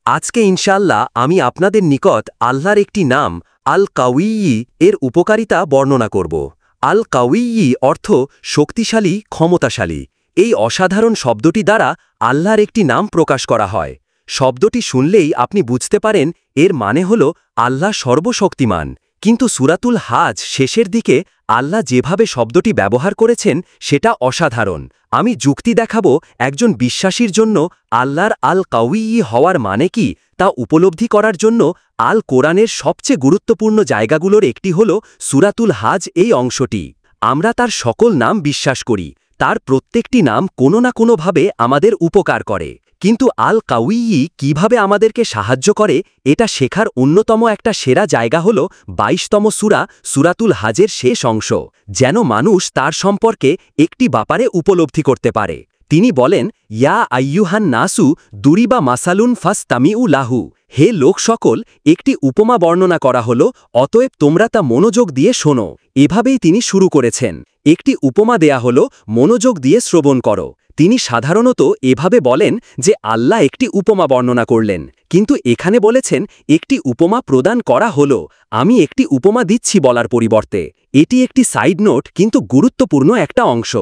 আজকে ইনশাআল্লাহ আমি আপনাদের নিকট আল্লাহর একটি নাম আল কাউয়ি এর উপকারিতা বর্ণনা করব। আল কাউয়ি অর্থ শক্তিশালী, ক্ষমতাশালী। এই অসাধারণ শব্দটি দ্বারা আল্লাহর একটি নাম প্রকাশ করা হয়। শব্দটি শুনলেই আপনি বুঝতে পারেন এর মানে হল আল্লাহ সর্বশক্তিমান। কিন্তু সূরাতুল হাজ শেষের দিকে আল্লাহ যেভাবে শব্দটি ব্যবহার করেছেন সেটা অসাধারণ। আমি যুক্তি দেখাবো একজন বিশ্বাসীর জন্য আল্লাহর আল কাউয়ি হওয়ার মানে কি তা উপলব্ধি করার জন্য আল কোরআনের সবচেয়ে গুরুত্বপূর্ণ জায়গাগুলোর একটি হল সূরাতুল হাজ এই অংশটি। আমরা তার সকল নাম বিশ্বাস করি, তার প্রত্যেকটি নাম কোনো না কোনোভাবে আমাদের উপকার করে। কিন্তু আল কাউয়ি কিভাবে আমাদেরকে সাহায্য করে এটা শেখার অন্যতম একটা সেরা জায়গা হল ২২তম সূরা সূরাতুল হাজের শেষ অংশ, যেন মানুষ তার সম্পর্কে একটি ব্যাপারে উপলব্ধি করতে পারে। তিনি বলেন, ইয়া আইয়ুহান নাসু দুরিবা মাসালুন ফাসতামিউ লাহু। হে লোক সকল, একটি উপমা বর্ণনা করা হল, অতএব তোমরা তা মনোযোগ দিয়ে শোনো। এভাবেই তিনি শুরু করেছেন, একটি উপমা দেয়া হল, মনোযোগ দিয়ে শ্রবণ করো। তিনি সাধারণত এভাবে বলেন যে আল্লাহ একটি উপমা বর্ণনা করলেন, কিন্তু এখানে বলেছেন একটি উপমা প্রদান করা হল। আমি একটি উপমা দিচ্ছি বলার পরিবর্তে। এটি একটি সাইড নোট, কিন্তু গুরুত্বপূর্ণ একটা অংশ।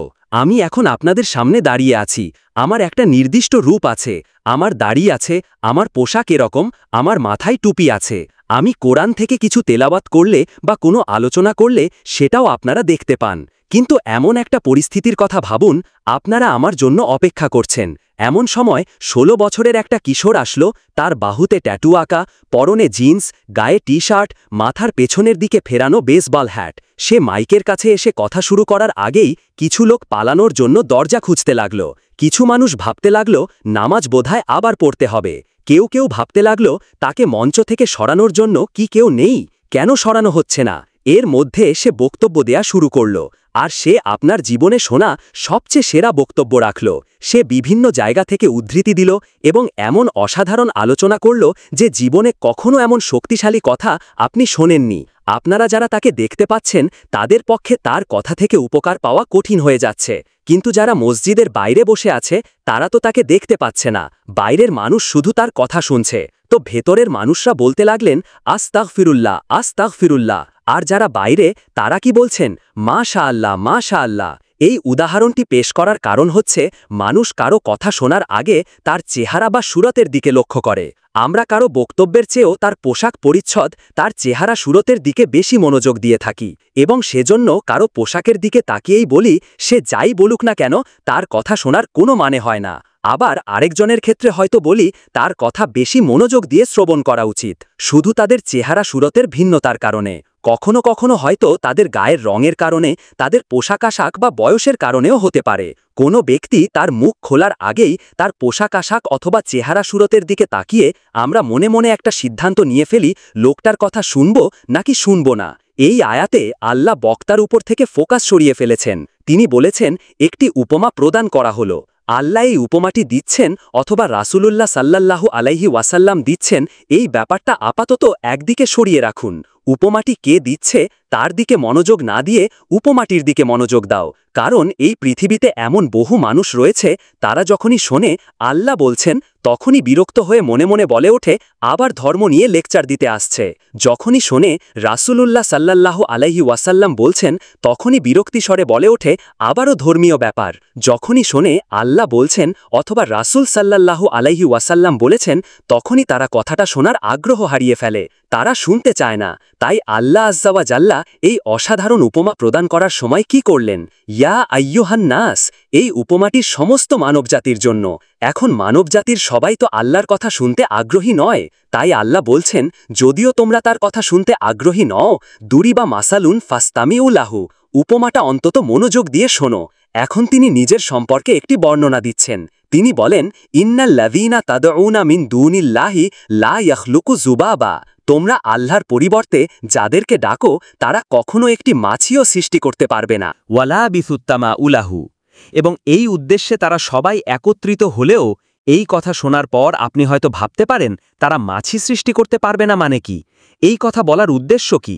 আমি এখন আপনাদের সামনে দাঁড়িয়ে আছি, আমার একটা নির্দিষ্ট রূপ আছে, আমার দাড়ি আছে, আমার পোশাক এরকম, আমার মাথায় টুপি আছে। আমি কোরআন থেকে কিছু তেলাওয়াত করলে বা কোনো আলোচনা করলে সেটাও আপনারা দেখতে পান। কিন্তু এমন একটা পরিস্থিতির কথা ভাবুন, আপনারা আমার জন্য অপেক্ষা করছেন। এমন সময় ১৬ বছরের একটা কিশোর আসলো, তার বাহুতে ট্যাটু আঁকা, পরনে জিন্স, গায়ে টি শার্ট, মাথার পেছনের দিকে ফেরানো বেসবল হ্যাট। সে মাইকের কাছে এসে কথা শুরু করার আগেই কিছু লোক পালানোর জন্য দরজা খুঁজতে লাগল। কিছু মানুষ ভাবতে লাগল নামাজ বোধহয় আবার পড়তে হবে। কেউ কেউ ভাবতে লাগল তাকে মঞ্চ থেকে সরানোর জন্য কি কেউ নেই, কেন সরানো হচ্ছে না। এর মধ্যে সে বক্তব্য দেয়া শুরু করল, আর সে আপনার জীবনে শোনা সবচেয়ে সেরা বক্তব্য রাখল। সে বিভিন্ন জায়গা থেকে উদ্ধৃতি দিল এবং এমন অসাধারণ আলোচনা করল যে জীবনে কখনো এমন শক্তিশালী কথা আপনি শোনেননি। আপনারা যারা তাকে দেখতে পাচ্ছেন তাদের পক্ষে তার কথা থেকে উপকার পাওয়া কঠিন হয়ে যাচ্ছে, কিন্তু যারা মসজিদের বাইরে বসে আছে তারা তো তাকে দেখতে পাচ্ছে না। বাইরের মানুষ শুধু তার কথা শুনছে, তো ভেতরের মানুষরা বলতে লাগলেন আস্তাগফিরুল্লাহ, আস্তাগফিরুল্লাহ। আর যারা বাইরে তারা কি বলছেন, মাশাআল্লাহ, মাশাআল্লাহ। এই উদাহরণটি পেশ করার কারণ হচ্ছে মানুষ কারো কথা শোনার আগে তার চেহারা বা সুরতের দিকে লক্ষ্য করে। আমরা কারো বক্তব্যের চেয়েও তার পোশাক পরিচ্ছদ, তার চেহারা সুরতের দিকে বেশি মনোযোগ দিয়ে থাকি, এবং সেজন্য কারো পোশাকের দিকে তাকিয়েই বলি সে যাই বলুক না কেন তার কথা শোনার কোনো মানে হয় না। আবার আরেকজনের ক্ষেত্রে হয়তো বলি তার কথা বেশি মনোযোগ দিয়ে শ্রবণ করা উচিত, শুধু তাদের চেহারা সুরতের ভিন্নতার কারণে। কখনো কখনো হয়তো তাদের গায়ের রঙের কারণে, তাদের পোশাক আশাক বা বয়সের কারণেও হতে পারে। কোনো ব্যক্তি তার মুখ খোলার আগেই তার পোশাক আশাক অথবা চেহারা সুরতের দিকে তাকিয়ে আমরা মনে মনে একটা সিদ্ধান্ত নিয়ে ফেলি লোকটার কথা শুনব নাকি শুনব না। এই আয়াতে আল্লাহ বক্তার উপর থেকে ফোকাস সরিয়ে ফেলেছেন। তিনি বলেছেন একটি উপমা প্রদান করা হলো। আল্লাহ এই উপমাটি দিচ্ছেন অথবা রাসূলুল্লাহ সাল্লাল্লাহু আলাইহি ওয়াসাল্লাম দিচ্ছেন, এই ব্যাপারটা আপাতত একদিকে সরিয়ে রাখুন। উপমাটি কে দিচ্ছে তার দিকে মনোযোগ না দিয়ে উপমাটির দিকে মনোযোগ দাও, কারণ এই পৃথিবীতে এমন বহু মানুষ রয়েছে তারা যখনই শোনে আল্লাহ বলছেন তখনই বিরক্ত হয়ে মনে মনে বলে ওঠে আবার ধর্ম নিয়ে লেকচার দিতে আসছে। যখনই শোনে রাসূলুল্লাহ সাল্লাল্লাহু আলাইহি ওয়াসাল্লাম বলছেন তখনই বিরক্তিস্বরে বলে ওঠে আবারও ধর্মীয় ব্যাপার। যখনই শোনে আল্লাহ বলছেন অথবা রাসূল সাল্লাল্লাহু আলাইহি ওয়াসাল্লাম বলেছেন তখনই তারা কথাটা শোনার আগ্রহ হারিয়ে ফেলে, তারা শুনতে চায় না। তাই আল্লাহ আজ্জা ওয়া জাল্লা এই অসাধারণ উপমা প্রদান করার সময় কি করলেন, ইয়া আইয়ুহান নাস, এই উপমাটির সমস্ত মানবজাতির জন্য। এখন মানবজাতির সবাই তো আল্লাহর কথা শুনতে আগ্রহী নয়, তাই আল্লাহ বলছেন যদিও তোমরা তার কথা শুনতে আগ্রহী নও, দুরিবা মাসালুন ফাসতামিউ লাহু, উপমাটা অন্তত মনোযোগ দিয়ে শোনো। এখন তিনি নিজের সম্পর্কে একটি বর্ণনা দিচ্ছেন। তিনি বলেন ইন্নাল্লাযীনা তাদউনা মিন দুনিল্লাহি লা ইয়াখলুকু যুবাবা, তোমরা আল্লাহর পরিবর্তে যাদেরকে ডাকো তারা কখনো একটি মাছিও সৃষ্টি করতে পারবে না। ওয়ালা বিসুত্তামা উলাহু, এবং এই উদ্দেশ্যে তারা সবাই একত্রিত হলেও এই কথা শোনার পর আপনি হয়তো ভাবতে পারেন তারা মাছি সৃষ্টি করতে পারবে না মানে কি, এই কথা বলার উদ্দেশ্য কি?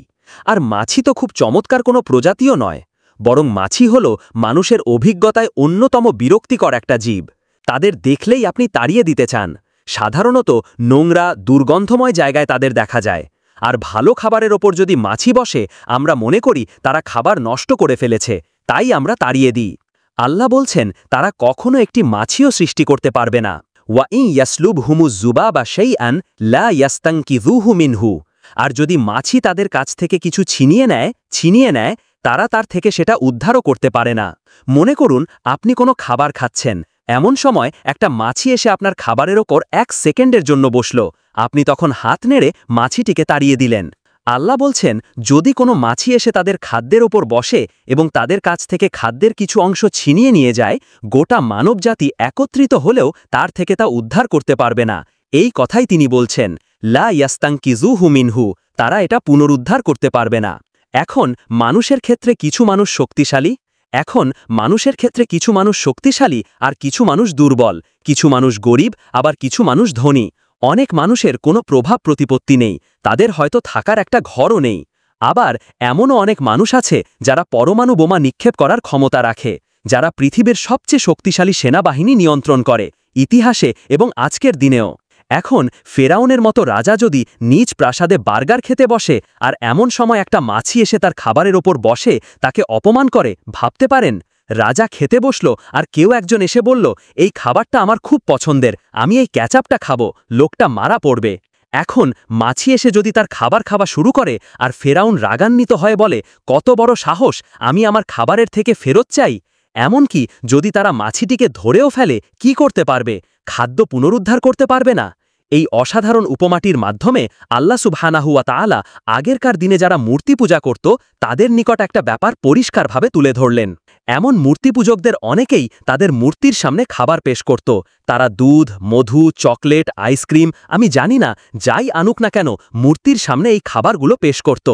আর মাছি তো খুব চমৎকার কোনো প্রজাতিও নয়, বরং মাছি হল মানুষের অভিজ্ঞতায় অন্যতম বিরক্তিকর একটা জীব। তাদের দেখলেই আপনি তাড়িয়ে দিতে চান, সাধারণত নোংরা দুর্গন্ধময় জায়গায় তাদের দেখা যায়। আর ভালো খাবারের ওপর যদি মাছি বসে আমরা মনে করি তারা খাবার নষ্ট করে ফেলেছে, তাই আমরা তাড়িয়ে দিই। আল্লাহ বলছেন তারা কখনো একটি মাছিও সৃষ্টি করতে পারবে না। ওয়াইন ইয়াসলুব হুমু জুবা বা সেই আন লা ইয়াস্তাংকিযুহু মিনহু। আর যদি মাছি তাদের কাছ থেকে কিছু ছিনিয়ে নেয় তারা তার থেকে সেটা উদ্ধারও করতে পারে না। মনে করুন আপনি কোনো খাবার খাচ্ছেন, এমন সময় একটা মাছি এসে আপনার খাবারের ওপর 1 সেকেন্ডের জন্য বসল, আপনি তখন হাত নেড়ে মাছিটিকে তাড়িয়ে দিলেন। আল্লাহ বলছেন যদি কোনো মাছি এসে তাদের খাদ্যের ওপর বসে এবং তাদের কাছ থেকে খাদ্যের কিছু অংশ ছিনিয়ে নিয়ে যায়, গোটা মানবজাতি একত্রিত হলেও তার থেকে তা উদ্ধার করতে পারবে না। এই কথাই তিনি বলছেন, লা ইয়াস্তাংকিযুহু মিনহু, তারা এটা পুনরুদ্ধার করতে পারবে না। এখন মানুষের ক্ষেত্রে কিছু মানুষ শক্তিশালী আর কিছু মানুষ দুর্বল, কিছু মানুষ গরিব আবার কিছু মানুষ ধনী। অনেক মানুষের কোনো প্রভাব প্রতিপত্তি নেই, তাদের হয়তো থাকার একটা ঘরও নেই। আবার এমনও অনেক মানুষ আছে যারা পরমাণু বোমা নিক্ষেপ করার ক্ষমতা রাখে, যারা পৃথিবীর সবচেয়ে শক্তিশালী সেনাবাহিনী নিয়ন্ত্রণ করে, ইতিহাসে এবং আজকের দিনেও। এখন ফেরাউনের মতো রাজা যদি নিজ প্রাসাদে বার্গার খেতে বসে আর এমন সময় একটা মাছি এসে তার খাবারের ওপর বসে তাকে অপমান করে, ভাবতে পারেন? রাজা খেতে বসল আর কেউ একজন এসে বলল এই খাবারটা আমার খুব পছন্দের, আমি এই ক্যাচাপটা খাবো, লোকটা মারা পড়বে। এখন মাছি এসে যদি তার খাবার খাওয়া শুরু করে আর ফেরাউন রাগান্বিত হয়ে বলে কত বড় সাহস, আমি আমার খাবারের থেকে ফেরত চাই। এমনকি যদি তারা মাছিটিকে ধরেও ফেলে, কি করতে পারবে? খাদ্য পুনরুদ্ধার করতে পারবে না। এই অসাধারণ উপমাটির মাধ্যমে আল্লাহ সুবহানাহু ওয়া তাআলা আগেরকার দিনে যারা মূর্তি পূজা করত তাদের নিকট একটা ব্যাপার পরিষ্কারভাবে তুলে ধরলেন। এমন মূর্তিপূজকদের অনেকেই তাদের মূর্তির সামনে খাবার পেশ করত। তারা দুধ, মধু, চকলেট, আইসক্রিম, আমি জানি না, যাই আনুক না কেন মূর্তির সামনে এই খাবারগুলো পেশ করত।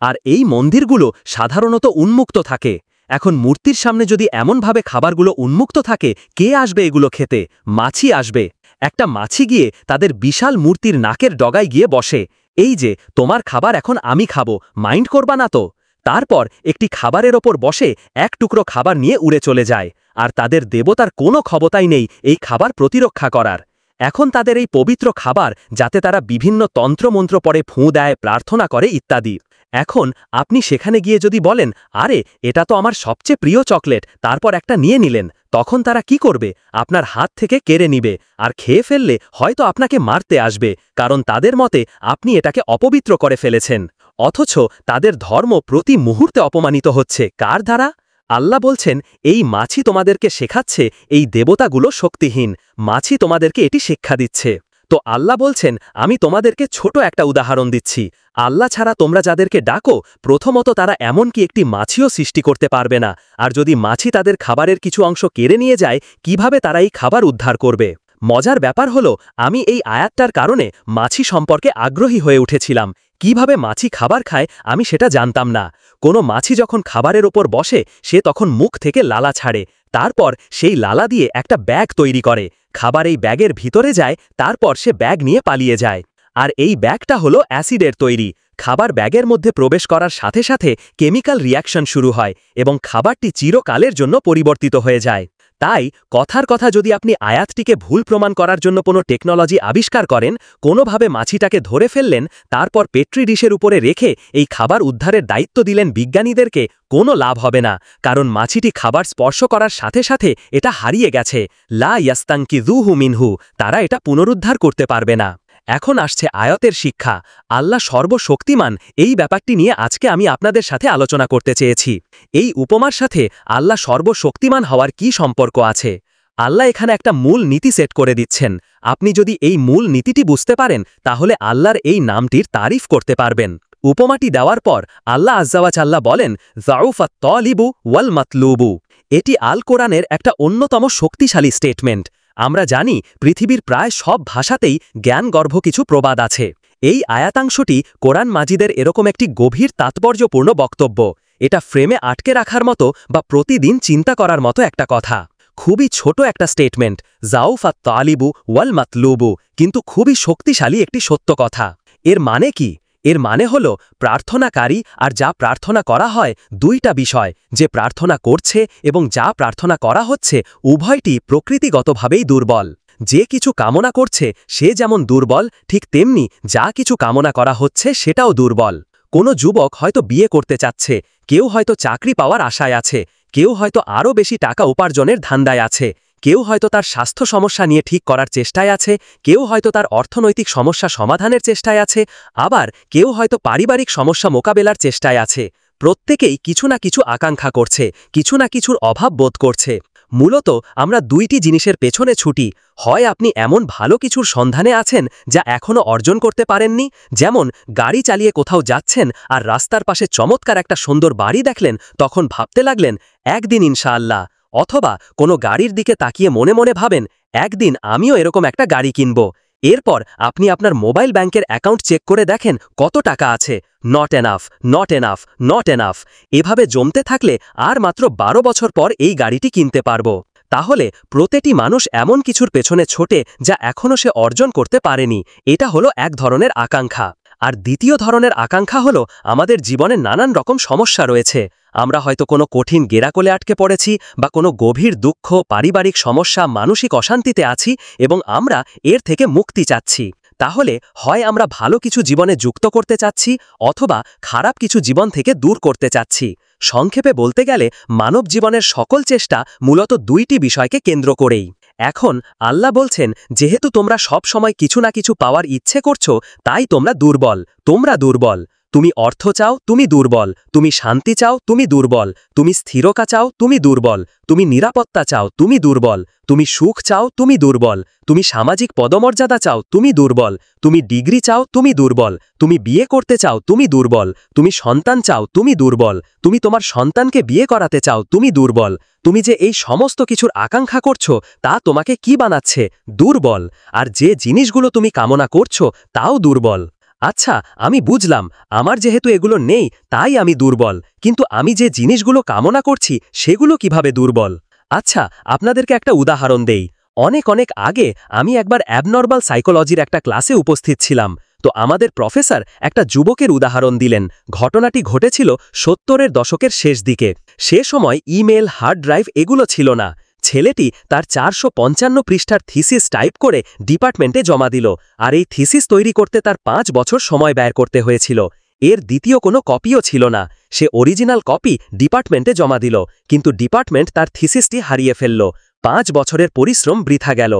আর এই মন্দিরগুলো সাধারণত উন্মুক্ত থাকে। এখন মূর্তির সামনে যদি এমনভাবে খাবারগুলো উন্মুক্ত থাকে, কে আসবে এগুলো খেতে? মাছি আসবে। একটা মাছি গিয়ে তাদের বিশাল মূর্তির নাকের ডগায় গিয়ে বসে, এই যে তোমার খাবার এখন আমি খাবো, মাইন্ড করবা না তো? তারপর একটি খাবারের ওপর বসে এক টুকরো খাবার নিয়ে উড়ে চলে যায়। আর তাদের দেবতার কোনো ক্ষমতাই নেই এই খাবার প্রতিরক্ষা করার। এখন তাদের এই পবিত্র খাবার যাতে তারা বিভিন্ন তন্ত্রমন্ত্র পরে ফুঁ দেয়, প্রার্থনা করে ইত্যাদি। এখন আপনি সেখানে গিয়ে যদি বলেন আরে এটা তো আমার সবচেয়ে প্রিয় চকলেট, তারপর একটা নিয়ে নিলেন, তখন তারা কি করবে? আপনার হাত থেকে কেড়ে নিবে, আর খেয়ে ফেললে হয়তো আপনাকে মারতে আসবে, কারণ তাদের মতে আপনি এটাকে অপবিত্র করে ফেলেছেন। অথচ তাদের ধর্ম প্রতি মুহূর্তে অপমানিত হচ্ছে কার দ্বারা? আল্লাহ বলছেন এই মাছি তোমাদেরকে শেখাচ্ছে এই দেবতাগুলো শক্তিহীন, মাছি তোমাদেরকে এটি শিক্ষা দিচ্ছে। তো আল্লাহ বলছেন আমি তোমাদেরকে ছোট একটা উদাহরণ দিচ্ছি। আল্লাহ ছাড়া তোমরা যাদেরকে ডাকো, প্রথমত তারা এমনকি একটি মাছিও সৃষ্টি করতে পারবে না। আর যদি মাছি তাদের খাবারের কিছু অংশ কেড়ে নিয়ে যায়, কিভাবে তারা এই খাবার উদ্ধার করবে? মজার ব্যাপার হলো আমি এই আয়াতটার কারণে মাছি সম্পর্কে আগ্রহী হয়ে উঠেছিলাম। কিভাবে মাছি খাবার খায় আমি সেটা জানতাম না। কোনো মাছি যখন খাবারের ওপর বসে সে তখন মুখ থেকে লালা ছাড়ে, তারপর সেই লালা দিয়ে একটা ব্যাগ তৈরি করে, খাবার এই ব্যাগের ভিতরে যায়, তারপর সে ব্যাগ নিয়ে পালিয়ে যায়। আর এই ব্যাগটা হলো অ্যাসিডের তৈরি। খাবার ব্যাগের মধ্যে প্রবেশ করার সাথে সাথে কেমিক্যাল রিয়াকশন শুরু হয় এবং খাবারটি চিরকালের জন্য পরিবর্তিত হয়ে যায়। তাই কথার কথা যদি আপনি আয়াতটিকে ভুল প্রমাণ করার জন্য কোনো টেকনোলজি আবিষ্কার করেন, কোনোভাবে মাছিটাকে ধরে ফেললেন, তারপর পেট্রি ডিশের উপরে রেখে এই খাবার উদ্ধারের দায়িত্ব দিলেন বিজ্ঞানীদেরকে, কোনো লাভ হবে না, কারণ মাছিটি খাবার স্পর্শ করার সাথে সাথে এটা হারিয়ে গেছে। লা ইয়াস্তাংকিযুহু মিনহু, তারা এটা পুনরুদ্ধার করতে পারবে না। এখন আসছে আয়াতের শিক্ষা। আল্লাহ সর্বশক্তিমান, এই ব্যাপারটি নিয়ে আজকে আমি আপনাদের সাথে আলোচনা করতে চেয়েছি। এই উপমার সাথে আল্লাহ সর্বশক্তিমান হওয়ার কি সম্পর্ক আছে? আল্লাহ এখানে একটা মূল নীতি সেট করে দিচ্ছেন। আপনি যদি এই মূল নীতিটি বুঝতে পারেন, তাহলে আল্লাহর এই নামটির তারিফ করতে পারবেন। উপমাটি দেওয়ার পর আল্লাহ আজ্জাওয়াজাল্লা বলেন যাউফাত তালিবু ওয়াল মাতলুবু। এটি আল কোরআনের একটা অন্যতম শক্তিশালী স্টেটমেন্ট। আমরা জানি পৃথিবীর প্রায় সব ভাষাতেই জ্ঞানগর্ভ কিছু প্রবাদ আছে। এই আয়াতাংশটি কোরআন মাজিদের এরকম একটি গভীর তাৎপর্যপূর্ণ বক্তব্য। এটা ফ্রেমে আটকে রাখার মতো বা প্রতিদিন চিন্তা করার মতো একটা কথা। খুবই ছোট একটা স্টেটমেন্ট, যাউফাত তালিবু ওয়াল মাতলুবু, কিন্তু খুবই শক্তিশালী একটি সত্য কথা। এর মানে কি? এর মানে হল প্রার্থনাকারী আর যা প্রার্থনা করা হয় দুইটা বিষয়, যে প্রার্থনা করছে এবং যা প্রার্থনা করা হচ্ছে উভয়টি প্রকৃতিগতভাবেই দুর্বল। যে কিছু কামনা করছে সে যেমন দুর্বল, ঠিক তেমনি যা কিছু কামনা করা হচ্ছে সেটাও দুর্বল। কোনো যুবক হয়তো বিয়ে করতে চাচ্ছে, কেউ হয়তো চাকরি পাওয়ার আশায় আছে, কেউ হয়তো আরও বেশি টাকা উপার্জনের ধান্দায় আছে, কেউ হয়তো তার স্বাস্থ্য সমস্যা নিয়ে ঠিক করার চেষ্টায় আছে, কেউ হয়তো তার অর্থনৈতিক সমস্যা সমাধানের চেষ্টায় আছে, আবার কেউ হয়তো পারিবারিক সমস্যা মোকাবেলার চেষ্টায় আছে। প্রত্যেকেই কিছু না কিছু আকাঙ্ক্ষা করছে, কিছু না কিছুর অভাব বোধ করছে। মূলত আমরা দুইটি জিনিসের পেছনে ছুটি। হয় আপনি এমন ভালো কিছুর সন্ধানে আছেন যা এখনও অর্জন করতে পারেননি, যেমন গাড়ি চালিয়ে কোথাও যাচ্ছেন আর রাস্তার পাশে চমৎকার একটা সুন্দর বাড়ি দেখলেন, তখন ভাবতে লাগলেন একদিন ইনশাআল্লাহ। অথবা কোনো গাড়ির দিকে তাকিয়ে মনে মনে ভাবেন একদিন আমিও এরকম একটা গাড়ি কিনব। এরপর আপনি আপনার মোবাইল ব্যাংকের অ্যাকাউন্ট চেক করে দেখেন কত টাকা আছে। Not enough, not enough, not enough. এভাবে জমতে থাকলে আর মাত্র 12 বছর পর এই গাড়িটি কিনতে পারব। তাহলে প্রতিটি মানুষ এমন কিছুর পেছনে ছোটে যা এখনও সে অর্জন করতে পারেনি। এটা হলো এক ধরনের আকাঙ্ক্ষা। আর দ্বিতীয় ধরনের আকাঙ্ক্ষা হলো আমাদের জীবনে নানান রকম সমস্যা রয়েছে। আমরা হয়তো কোনো কঠিন গেরাকলে আটকে পড়েছি, বা কোনো গভীর দুঃখ, পারিবারিক সমস্যা, মানসিক অশান্তিতে আছি এবং আমরা এর থেকে মুক্তি চাচ্ছি। তাহলে হয় আমরা ভালো কিছু জীবনে যুক্ত করতে চাচ্ছি, অথবা খারাপ কিছু জীবন থেকে দূর করতে চাচ্ছি। সংক্ষেপে বলতে গেলে মানব জীবনের সকল চেষ্টা মূলত দুইটি বিষয়কে কেন্দ্র করেই। এখন আল্লাহ বলছেন, যেহেতু তোমরা সব সময় কিছু না কিছু পাওয়ার ইচ্ছে করছো, তাই তোমরা দুর্বল। তোমরা দুর্বল। তুমি অর্থ চাও, তুমি দুর্বল। তুমি শান্তি চাও, তুমি দুর্বল। তুমি স্থিরতা চাও, তুমি দুর্বল। তুমি নিরাপত্তা চাও, তুমি দুর্বল। তুমি সুখ চাও, তুমি দুর্বল। তুমি সামাজিক পদমর্যাদা চাও, তুমি দুর্বল। তুমি ডিগ্রি চাও, তুমি দুর্বল। তুমি বিয়ে করতে চাও, তুমি দুর্বল। তুমি সন্তান চাও, তুমি দুর্বল। তুমি তোমার সন্তানকে বিয়ে করাতে চাও, তুমি দুর্বল। তুমি যে এই সমস্ত কিছুর আকাঙ্ক্ষা করছো তা তোমাকে কি বানাচ্ছে? দুর্বল। আর যে জিনিসগুলো তুমি কামনা করছো তাও দুর্বল। আচ্ছা, আমি বুঝলাম আমার যেহেতু এগুলো নেই তাই আমি দুর্বল, কিন্তু আমি যে জিনিসগুলো কামনা করছি সেগুলো কিভাবে দুর্বল? আচ্ছা, আপনাদেরকে একটা উদাহরণ দেই। অনেক অনেক আগে আমি একবার অ্যাবনর্মাল সাইকোলজির একটা ক্লাসে উপস্থিত ছিলাম। তো আমাদের প্রফেসর একটা যুবকের উদাহরণ দিলেন। ঘটনাটি ঘটেছিল 70-এর দশকের শেষ দিকে। সে সময় ইমেল, হার্ড ড্রাইভ এগুলো ছিল না। ছেলেটি তার 455 পৃষ্ঠার থিসিস টাইপ করে ডিপার্টমেন্টে জমা দিল, আর এই থিসিস তৈরি করতে তার 5 বছর সময় ব্যয় করতে হয়েছিল। এর দ্বিতীয় কোনো কপিও ছিল না। সে অরিজিনাল কপি ডিপার্টমেন্টে জমা দিল, কিন্তু ডিপার্টমেন্ট তার থিসিসটি হারিয়ে ফেলল। 5 বছরের পরিশ্রম বৃথা গেল।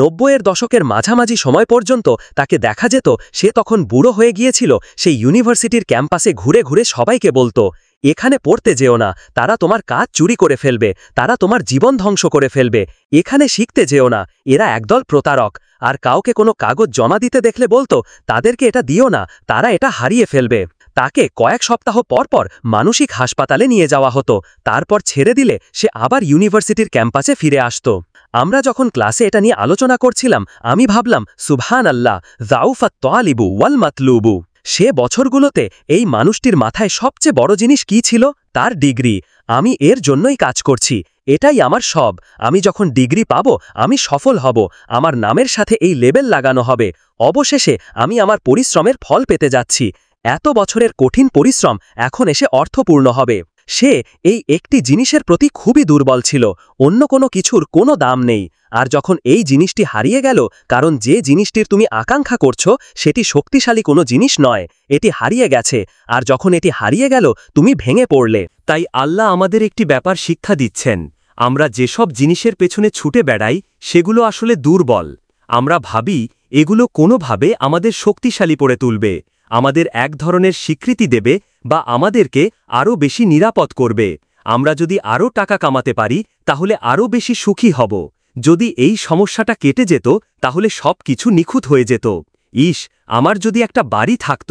90-এর দশকের মাঝামাঝি সময় পর্যন্ত তাকে দেখা যেত সে তখন বুড়ো হয়ে গিয়েছিল। সেই ইউনিভার্সিটির ক্যাম্পাসে ঘুরে ঘুরে সবাইকে বলতো, এখানে পড়তে যেও না, তারা তোমার কাজ চুরি করে ফেলবে, তারা তোমার জীবন ধ্বংস করে ফেলবে। এখানে শিখতে যেও না, এরা একদল প্রতারক। আর কাউকে কোনো কাগজ জমা দিতে দেখলে বলতো, তাদেরকে এটা দিও না, তারা এটা হারিয়ে ফেলবে। তাকে কয়েক সপ্তাহ পর পর মানসিক হাসপাতালে নিয়ে যাওয়া হতো। তারপর ছেড়ে দিলে সে আবার ইউনিভার্সিটির ক্যাম্পাসে ফিরে আসত। আমরা যখন ক্লাসে এটা নিয়ে আলোচনা করছিলাম, আমি ভাবলাম, সুবহান আল্লাহ, যাউফাত তালিবু ওয়াল মাতলুবু। সে বছরগুলোতে এই মানুষটির মাথায় সবচেয়ে বড় জিনিস কি ছিল? তার ডিগ্রি। আমি এর জন্যই কাজ করছি, এটাই আমার সব। আমি যখন ডিগ্রি পাবো আমি সফল হব, আমার নামের সাথে এই লেবেল লাগানো হবে। অবশেষে আমি আমার পরিশ্রমের ফল পেতে যাচ্ছি। এত বছরের কঠিন পরিশ্রম এখন এসে অর্থপূর্ণ হবে। সে এই একটি জিনিসের প্রতি খুবই দুর্বল ছিল। অন্য কোনো কিছুর কোনো দাম নেই। আর যখন এই জিনিসটি হারিয়ে গেল, কারণ যে জিনিসটির তুমি আকাঙ্ক্ষা করছো সেটি শক্তিশালী কোনো জিনিস নয়, এটি হারিয়ে গেছে। আর যখন এটি হারিয়ে গেল তুমি ভেঙে পড়লে। তাই আল্লাহ আমাদের একটি ব্যাপার শিক্ষা দিচ্ছেন। আমরা যেসব জিনিসের পেছনে ছুটে বেড়াই সেগুলো আসলে দুর্বল। আমরা ভাবি এগুলো কোনোভাবে আমাদের শক্তিশালী করে তুলবে, আমাদের এক ধরনের স্বীকৃতি দেবে, বা আমাদেরকে আরও বেশি নিরাপদ করবে। আমরা যদি আরও টাকা কামাতে পারি তাহলে আরও বেশি সুখী হব। যদি এই সমস্যাটা কেটে যেত তাহলে সব কিছু নিখুঁত হয়ে যেত। ইস, আমার যদি একটা বাড়ি থাকত।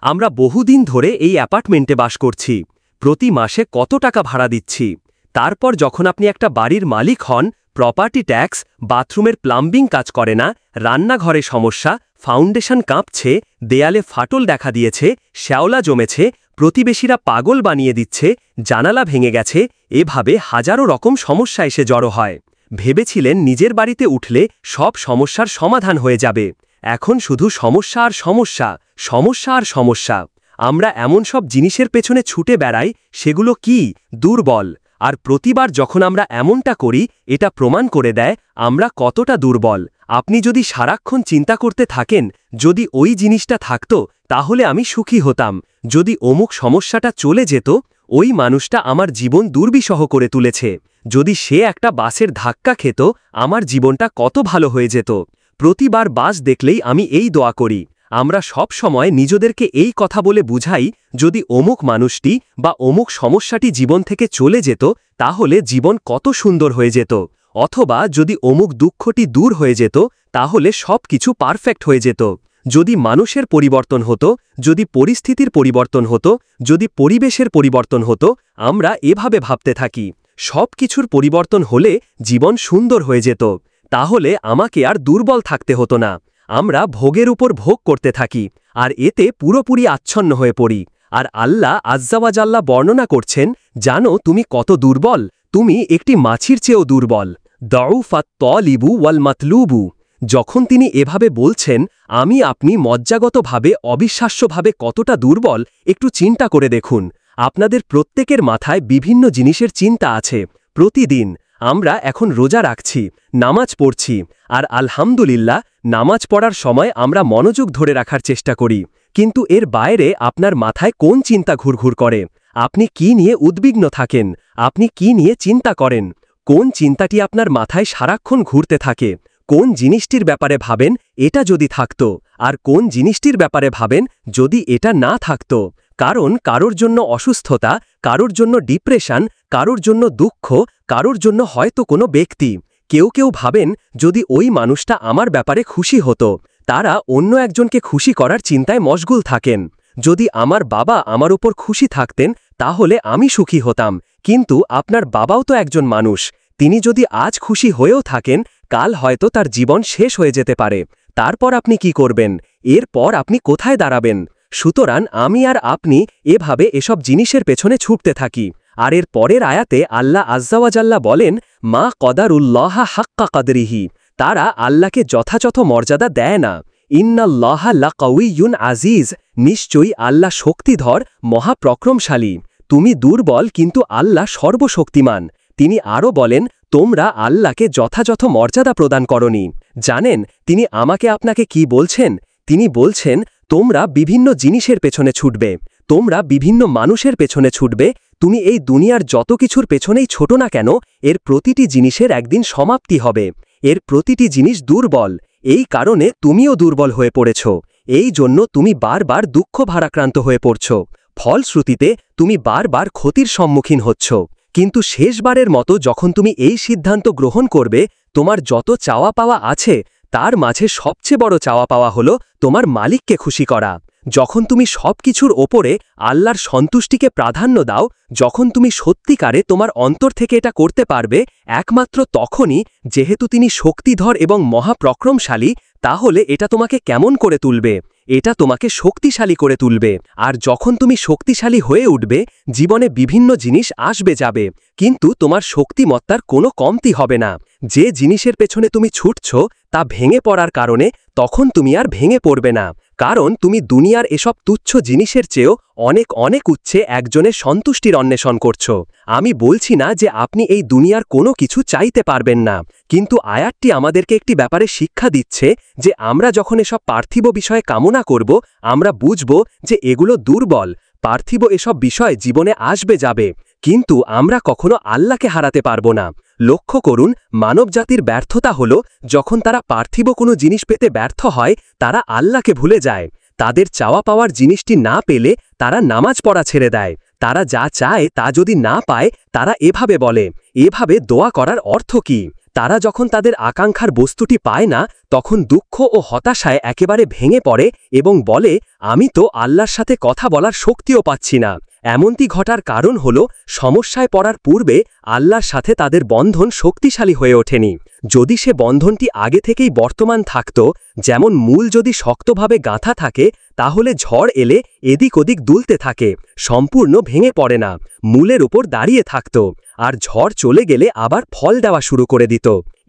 আমরা বহুদিন ধরে এই অ্যাপার্টমেন্টে বাস করছি, প্রতি মাসে কত টাকা ভাড়া দিচ্ছি। তারপর যখন আপনি একটা বাড়ির মালিক হন, প্রপার্টি ট্যাক্স, বাথরুমের প্লাম্বিং কাজ করে না, রান্নাঘরে সমস্যা, ফাউন্ডেশন কাঁপছে, দেয়ালে ফাটল দেখা দিয়েছে, শ্যাওলা জমেছে, প্রতিবেশীরা পাগল বানিয়ে দিচ্ছে, জানালা ভেঙে গেছে, এভাবে হাজারো রকম সমস্যা এসে জড়ো হয়। ভেবেছিলেন নিজের বাড়িতে উঠলে সব সমস্যার সমাধান হয়ে যাবে। এখন শুধু সমস্যা আর সমস্যা, সমস্যা আর সমস্যা। আমরা এমন সব জিনিসের পেছনে ছুটে বেড়াই, সেগুলো কি? দুর্বল। আর প্রতিবার যখন আমরা এমনটা করি, এটা প্রমাণ করে দেয় আমরা কতটা দুর্বল। আপনি যদি সারাক্ষণ চিন্তা করতে থাকেন, যদি ওই জিনিসটা থাকত তাহলে আমি সুখী হতাম, যদি অমুক সমস্যাটা চলে যেত, ওই মানুষটা আমার জীবন দুর্বিষহ করে তুলেছে, যদি সে একটা বাসের ধাক্কা খেত, আমার জীবনটা কত ভালো হয়ে যেত। প্রতিবার বাস দেখলেই আমি এই দোয়া করি। আমরা সব সময় নিজেদেরকে এই কথা বলে বুঝাই, যদি অমুক মানুষটি বা অমুক সমস্যাটি জীবন থেকে চলে যেত তাহলে জীবন কত সুন্দর হয়ে যেত, অথবা যদি অমুক দুঃখটি দূর হয়ে যেত তাহলে সব কিছু পারফেক্ট হয়ে যেত। যদি মানুষের পরিবর্তন হতো, যদি পরিস্থিতির পরিবর্তন হতো, যদি পরিবেশের পরিবর্তন হতো, আমরা এভাবে ভাবতে থাকি। সব কিছুর পরিবর্তন হলে জীবন সুন্দর হয়ে যেত, তাহলে আমাকে আর দুর্বল থাকতে হতো না। আমরা ভোগের উপর ভোগ করতে থাকি আর এতে পুরোপুরি আচ্ছন্ন হয়ে পড়ি। আর আল্লাহ আজ্জাওয়াজাল্লাহ বর্ণনা করছেন, জানো তুমি কত দুর্বল, তুমি একটি মাছির চেয়েও দুর্বল। দাউফাত তলিবু ওয়াল মাতলুবু। যখন তিনি এভাবে বলছেন, আমি আপনি মজ্জাগতভাবে অবিশ্বাস্যভাবে কতটা দুর্বল একটু চিন্তা করে দেখুন। আপনাদের প্রত্যেকের মাথায় বিভিন্ন জিনিসের চিন্তা আছে। প্রতিদিন আমরা এখন রোজা রাখছি, নামাজ পড়ছি, আর আলহামদুলিল্লাহ নামাজ পড়ার সময় আমরা মনোযোগ ধরে রাখার চেষ্টা করি, কিন্তু এর বাইরে আপনার মাথায় কোন চিন্তা ঘুরঘুর করে? আপনি কি নিয়ে উদ্বিগ্ন থাকেন? আপনি কি নিয়ে চিন্তা করেন? কোন চিন্তাটি আপনার মাথায় সারাক্ষণ ঘুরতে থাকে? কোন জিনিসটির ব্যাপারে ভাবেন এটা যদি থাকত, আর কোন জিনিসটির ব্যাপারে ভাবেন যদি এটা না থাকত? কারণ কারোর জন্য অসুস্থতা, কারোর জন্য ডিপ্রেশন, কারোর জন্য দুঃখ, কারোর জন্য হয়তো কোনো ব্যক্তি। কেউ কেউ ভাবেন, যদি ওই মানুষটা আমার ব্যাপারে খুশি হতো। তারা অন্য একজনকে খুশি করার চিন্তায় মশগুল থাকেন। যদি আমার বাবা আমার উপর খুশি থাকতেন তাহলে আমি সুখী হতাম, কিন্তু আপনার বাবাও তো একজন মানুষ। তিনি যদি আজ খুশি হয়েও থাকেন, কাল হয়তো তার জীবন শেষ হয়ে যেতে পারে। তারপর আপনি কি করবেন? এরপর আপনি কোথায় দাঁড়াবেন? সুতরাং আমি আর আপনি এভাবে এসব জিনিসের পেছনে ছুটতে থাকি। আর এর পরের আয়াতে আল্লাহ আজ্জাওয়াজাল্লাহ বলেন, মা কদারুল্লাহা হাক্কা কদরিহি। তারা আল্লাহকে যথাযথ মর্যাদা দেয় না। ইন্নাল্লাহা লাকাউইয়ুন আজিজ। নিশ্চয়ই আল্লাহ শক্তিধর, মহাপ্রক্রমশালী। তুমি দুর্বল, কিন্তু আল্লাহ সর্বশক্তিমান। তিনি আরও বলেন, তোমরা আল্লাহকে যথাযথ মর্যাদা প্রদান করনি। জানেন তিনি আমাকে আপনাকে কি বলছেন? তিনি বলছেন, তোমরা বিভিন্ন জিনিসের পেছনে ছুটবে, তোমরা বিভিন্ন মানুষের পেছনে ছুটবে। তুমি এই দুনিয়ার যত কিছুর পেছনেই ছোট না কেন, এর প্রতিটি জিনিসের একদিন সমাপ্তি হবে। এর প্রতিটি জিনিস দুর্বল। এই কারণে তুমিও দুর্বল হয়ে পড়েছ। এই জন্য তুমি বারবার দুঃখ ভারাক্রান্ত হয়ে পড়ছ। ফলশ্রুতিতে তুমি বারবার ক্ষতির সম্মুখীন হচ্ছ। কিন্তু শেষবারের মতো যখন তুমি এই সিদ্ধান্ত গ্রহণ করবে, তোমার যত চাওয়া পাওয়া আছে তার মাঝে সবচেয়ে বড় চাওয়া পাওয়া হলো তোমার মালিককে খুশি করা। যখন তুমি সবকিছুর ওপরে আল্লাহর সন্তুষ্টিকে প্রাধান্য দাও, যখন তুমি সত্যিকারে তোমার অন্তর থেকে এটা করতে পারবে, একমাত্র তখনই, যেহেতু তিনি শক্তিধর এবং মহাপ্রক্রমশালী, তাহলে এটা তোমাকে কেমন করে তুলবে? এটা তোমাকে শক্তিশালী করে তুলবে। আর যখন তুমি শক্তিশালী হয়ে উঠবে, জীবনে বিভিন্ন জিনিস আসবে যাবে, কিন্তু তোমার শক্তিমত্তার কোনো কমতি হবে না। যে জিনিসের পেছনে তুমি ছুটছ তা ভেঙে পড়ার কারণে তখন তুমি আর ভেঙে পড়বে না, কারণ তুমি দুনিয়ার এসব তুচ্ছ জিনিসের চেয়েও অনেক অনেক উচ্চে একজনের সন্তুষ্টির অন্বেষণ করছ। আমি বলছি না যে আপনি এই দুনিয়ার কোনো কিছু চাইতে পারবেন না, কিন্তু আয়াতটি আমাদেরকে একটি ব্যাপারে শিক্ষা দিচ্ছে যে আমরা যখন এসব পার্থিব বিষয়ে কামনা করব, আমরা বুঝব যে এগুলো দুর্বল। পার্থিব এসব বিষয় জীবনে আসবে যাবে, কিন্তু আমরা কখনো আল্লাহকে হারাতে পারব না। লক্ষ্য করুন, মানবজাতির ব্যর্থতা হল যখন তারা পার্থিব কোনো জিনিস পেতে ব্যর্থ হয়, তারা আল্লাহকে ভুলে যায়। তাদের চাওয়া পাওয়ার জিনিসটি না পেলে তারা নামাজ পড়া ছেড়ে দেয়। তারা যা চায় তা যদি না পায়, তারা এভাবে বলে, এভাবে দোয়া করার অর্থ কি? তারা যখন তাদের আকাঙ্ক্ষার বস্তুটি পায় না, তখন দুঃখ ও হতাশায় একেবারে ভেঙে পড়ে এবং বলে, আমি তো আল্লাহর সাথে কথা বলার শক্তিও পাচ্ছি না। এমনটি ঘটার কারণ হল, সমস্যায় পড়ার পূর্বে আল্লাহর সাথে তাদের বন্ধন শক্তিশালী হয়ে ওঠেনি। যদি সে বন্ধনটি আগে থেকেই বর্তমান থাকত, যেমন মূল যদি শক্তভাবে গাঁথা থাকে, তাহলে ঝড় এলে এদিক ওদিক দুলতে থাকে, সম্পূর্ণ ভেঙে পড়ে না, মূলের উপর দাঁড়িয়ে থাকত, আর ঝড় চলে গেলে আবার ফল দেওয়া শুরু করে দিত।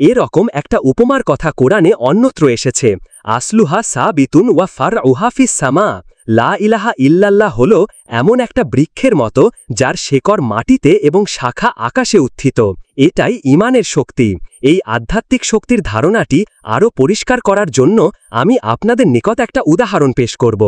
এরকম একটা উপমার কথা কোরআনে অন্যত্র এসেছে। আসলুহা সাবিতুন ওয়া ফারউহা ফিস সামা। লা ইলাহা ইল্লাল্লাহ হল এমন একটা বৃক্ষের মতো যার শেকড় মাটিতে এবং শাখা আকাশে উত্থিত। এটাই ঈমানের শক্তি। এই আধ্যাত্মিক শক্তির ধারণাটি আরও পরিষ্কার করার জন্য আমি আপনাদের নিকট একটা উদাহরণ পেশ করব।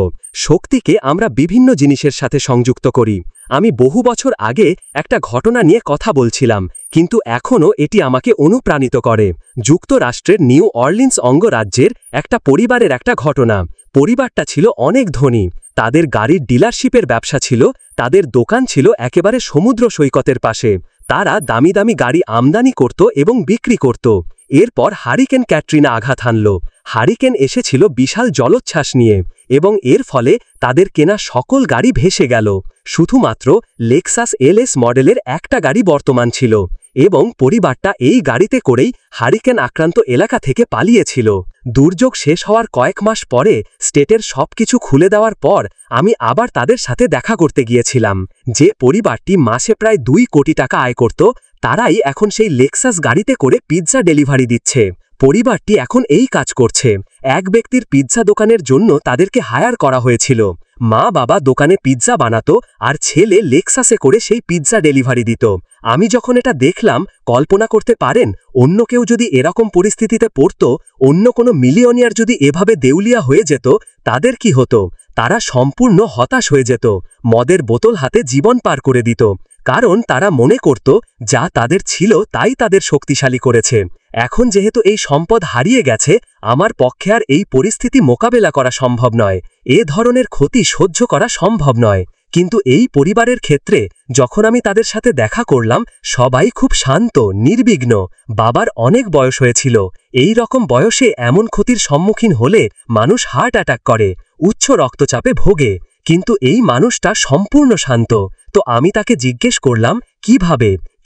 শক্তিকে আমরা বিভিন্ন জিনিসের সাথে সংযুক্ত করি। আমি বহু বছর আগে একটা ঘটনা নিয়ে কথা বলছিলাম, কিন্তু এখনও এটি আমাকে অনুপ্রাণিত করে। যুক্তরাষ্ট্রের নিউ অরলিন্স অঙ্গরাজ্যের একটা পরিবারের একটা ঘটনা। পরিবারটা ছিল অনেক ধনী। তাদের গাড়ির ডিলারশিপের ব্যবসা ছিল, তাদের দোকান ছিল একেবারে সমুদ্র সৈকতের পাশে। তারা দামি দামি গাড়ি আমদানি করত এবং বিক্রি করত। এরপর হারিকেন ক্যাটরিনা আঘাত হানল। হারিকেন এসেছিল বিশাল জলোচ্ছ্বাস নিয়ে এবং এর ফলে তাদের কেনা সকল গাড়ি ভেসে গেল। শুধুমাত্র লেক্সাস এলএস মডেলের একটা গাড়ি বর্তমান ছিল এবং পরিবারটা এই গাড়িতে করেই হারিকেন আক্রান্ত এলাকা থেকে পালিয়েছিল। দুর্যোগ শেষ হওয়ার কয়েক মাস পরে স্টেটের সবকিছু খুলে দেওয়ার পর আমি আবার তাদের সাথে দেখা করতে গিয়েছিলাম। যে পরিবারটি মাসে প্রায় 2 কোটি টাকা আয় করত, তারাই এখন সেই লেক্সাস গাড়িতে করে পিৎজা ডেলিভারি দিচ্ছে। পরিবারটি এখন এই কাজ করছে। এক ব্যক্তির পিৎজা দোকানের জন্য তাদেরকে হায়ার করা হয়েছিল। মা বাবা দোকানে পিৎজা বানাতো আর ছেলে লেক্সাসে করে সেই পিৎজা ডেলিভারি দিত। আমি যখন এটা দেখলাম, কল্পনা করতে পারেন অন্য কেউ যদি এরকম পরিস্থিতিতে পড়ত, অন্য কোনো মিলিয়নিয়ার যদি এভাবে দেউলিয়া হয়ে যেত, তাদের কি হতো? তারা সম্পূর্ণ হতাশ হয়ে যেত, মদের বোতল হাতে জীবন পার করে দিত। কারণ তারা মনে করত যা তাদের ছিল তাই তাদের শক্তিশালী করেছে। এখন যেহেতু এই সম্পদ হারিয়ে গেছে, আমার পক্ষে আর এই পরিস্থিতি মোকাবেলা করা সম্ভব নয়। এ ধরনের ক্ষতি সহ্য করা সম্ভব নয়। কিন্তু এই পরিবারের ক্ষেত্রে যখন আমি তাদের সাথে দেখা করলাম, সবাই খুব শান্ত, নির্বিঘ্ন। বাবার অনেক বয়স হয়েছিল। এই রকম বয়সে এমন ক্ষতির সম্মুখীন হলে মানুষ হার্ট অ্যাটাক করে, উচ্চ রক্তচাপে ভোগে। কিন্তু এই মানুষটা সম্পূর্ণ শান্ত। তো আমি তাকে জিজ্ঞেস করলাম,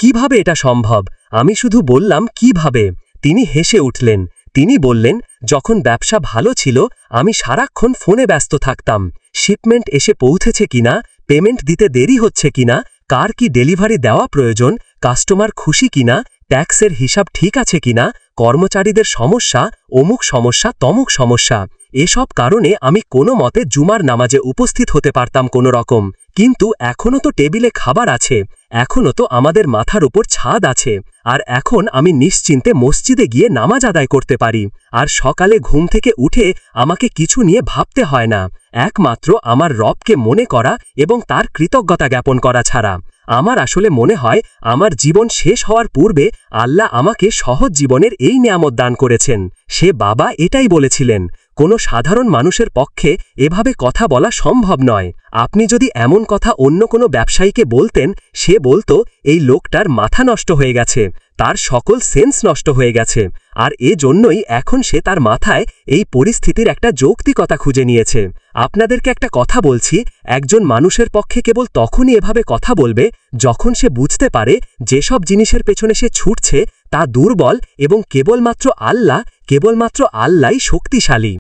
কিভাবে এটা সম্ভব? আমি শুধু বললাম, কিভাবে? তিনি হেসে উঠলেন। তিনি বললেন, যখন ব্যবসা ভালো ছিল আমি সারাক্ষণ ফোনে ব্যস্ত থাকতাম। শিপমেন্ট এসে পৌঁছেছে কিনা, পেমেন্ট দিতে দেরি হচ্ছে কিনা, কার কি ডেলিভারি দেওয়া প্রয়োজন, কাস্টমার খুশি কিনা, ট্যাক্সের হিসাব ঠিক আছে কিনা, কর্মচারীদের সমস্যা, অমুক সমস্যা, তমুক সমস্যা। এসব কারণে আমি কোনো মতে জুমার নামাজে উপস্থিত হতে পারতাম কোনো রকম। কিন্তু এখনও তো টেবিলে খাবার আছে, এখনও তো আমাদের মাথার উপর ছাদ আছে, আর এখন আমি নিশ্চিন্তে মসজিদে গিয়ে নামাজ আদায় করতে পারি। আর সকালে ঘুম থেকে উঠে আমাকে কিছু নিয়ে ভাবতে হয় না, একমাত্র আমার রবকে মনে করা এবং তার কৃতজ্ঞতা জ্ঞাপন করা ছাড়া। আমার আসলে মনে হয় আমার জীবন শেষ হওয়ার পূর্বে আল্লাহ আমাকে সহজ জীবনের এই নিয়ামত দান করেছেন। সে বাবা এটাই বলেছিলেন, কোনো সাধারণ মানুষের পক্ষে এভাবে কথা বলা সম্ভব নয়। আপনি যদি এমন কথা অন্য কোনো ব্যবসায়ীকে বলতেন, সে বলতো এই লোকটার মাথা নষ্ট হয়ে গেছে, তার সকল সেন্স নষ্ট হয়ে গেছে। আর এজন্যই এখন সে তার মাথায় এই পরিস্থিতির একটা যৌক্তিকতা খুঁজে নিয়েছে। আপনাদেরকে একটা কথা বলছি, একজন মানুষের পক্ষে কেবল তখনই এভাবে কথা বলবে যখন সে বুঝতে পারে যেসব জিনিসের পেছনে সে ছুটছে তা দুর্বল এবং কেবলমাত্র আল্লাহই শক্তিশালী।